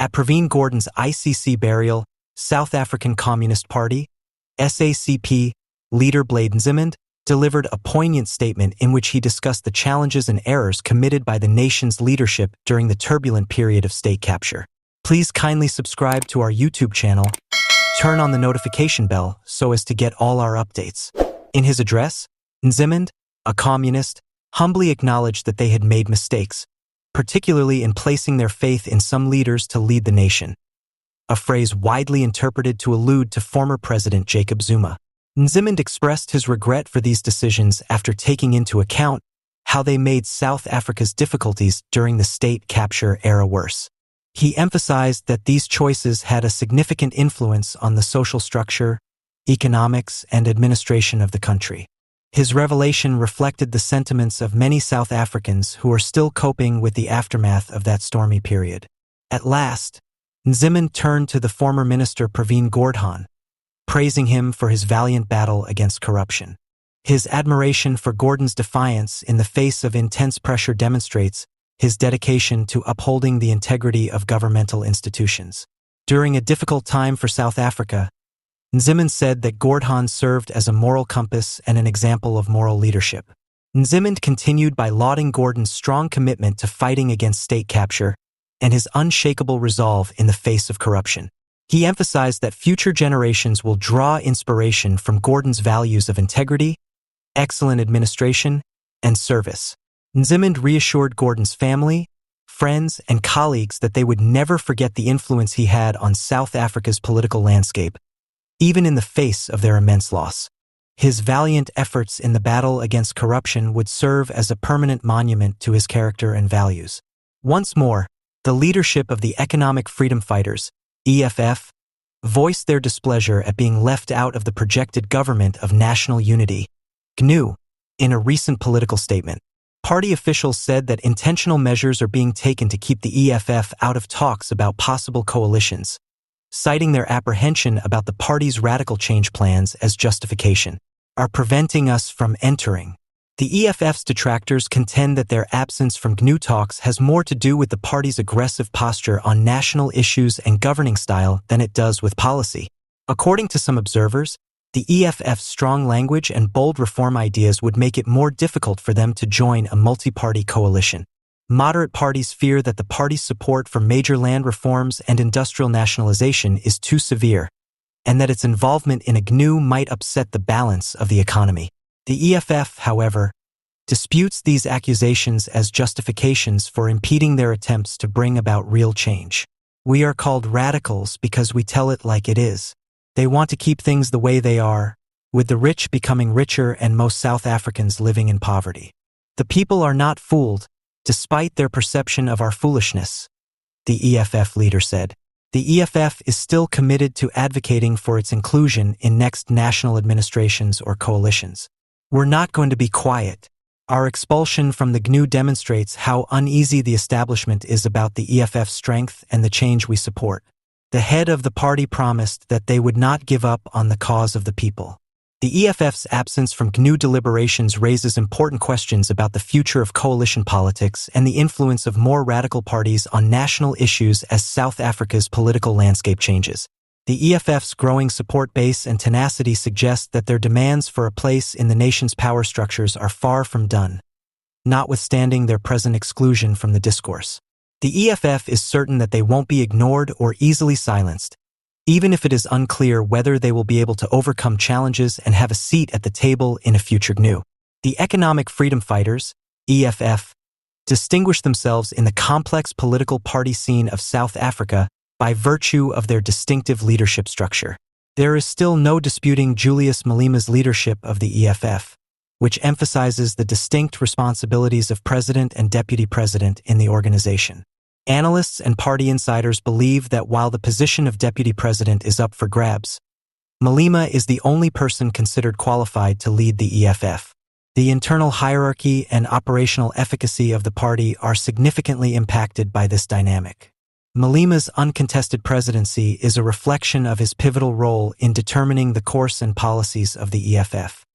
At Pravin Gordhan's ICC burial, South African Communist Party, SACP, leader Blade Nzimande delivered a poignant statement in which he discussed the challenges and errors committed by the nation's leadership during the turbulent period of state capture. Please kindly subscribe to our YouTube channel, turn on the notification bell so as to get all our updates. In his address, Nzimande, a communist, humbly acknowledged that they had made mistakes, particularly in placing their faith in some leaders to lead the nation, a phrase widely interpreted to allude to former President Jacob Zuma. Nzimande expressed his regret for these decisions after taking into account how they made South Africa's difficulties during the state capture era worse. He emphasized that these choices had a significant influence on the social structure, economics, and administration of the country. His revelation reflected the sentiments of many South Africans who are still coping with the aftermath of that stormy period. At last, Nzimande turned to the former minister Pravin Gordhan, praising him for his valiant battle against corruption. His admiration for Gordhan's defiance in the face of intense pressure demonstrates his dedication to upholding the integrity of governmental institutions. During a difficult time for South Africa, Nzimande said that Gordhan served as a moral compass and an example of moral leadership. Nzimande continued by lauding Gordhan's strong commitment to fighting against state capture and his unshakable resolve in the face of corruption. He emphasized that future generations will draw inspiration from Gordhan's values of integrity, excellent administration, and service. Nzimande reassured Gordhan's family, friends, and colleagues that they would never forget the influence he had on South Africa's political landscape, even in the face of their immense loss. His valiant efforts in the battle against corruption would serve as a permanent monument to his character and values. Once more, the leadership of the Economic Freedom Fighters, EFF, voiced their displeasure at being left out of the projected government of national unity, GNU, in a recent political statement. Party officials said that intentional measures are being taken to keep the EFF out of talks about possible coalitions, citing their apprehension about the party's radical change plans as justification, are preventing us from entering. The EFF's detractors contend that their absence from GNU talks has more to do with the party's aggressive posture on national issues and governing style than it does with policy. According to some observers, the EFF's strong language and bold reform ideas would make it more difficult for them to join a multi-party coalition. Moderate parties fear that the party's support for major land reforms and industrial nationalization is too severe, and that its involvement in a GNU might upset the balance of the economy. The EFF, however, disputes these accusations as justifications for impeding their attempts to bring about real change. We are called radicals because we tell it like it is. They want to keep things the way they are, with the rich becoming richer and most South Africans living in poverty. The people are not fooled, despite their perception of our foolishness, the EFF leader said. The EFF is still committed to advocating for its inclusion in next national administrations or coalitions. We're not going to be quiet. Our expulsion from the GNU demonstrates how uneasy the establishment is about the EFF's strength and the change we support. The head of the party promised that they would not give up on the cause of the people. The EFF's absence from GNU deliberations raises important questions about the future of coalition politics and the influence of more radical parties on national issues as South Africa's political landscape changes. The EFF's growing support base and tenacity suggest that their demands for a place in the nation's power structures are far from done, notwithstanding their present exclusion from the discourse. The EFF is certain that they won't be ignored or easily silenced, even if it is unclear whether they will be able to overcome challenges and have a seat at the table in a future GNU. The Economic Freedom Fighters, EFF, distinguish themselves in the complex political party scene of South Africa by virtue of their distinctive leadership structure. There is still no disputing juliusmalema's leadership of the EFF, which emphasizes the distinct responsibilities of president and deputy president in the organization. Analysts and party insiders believe that while the position of deputy president is up for grabs, Malema is the only person considered qualified to lead the EFF. The internal hierarchy and operational efficacy of the party are significantly impacted by this dynamic. Malema's uncontested presidency is a reflection of his pivotal role in determining the course and policies of the EFF.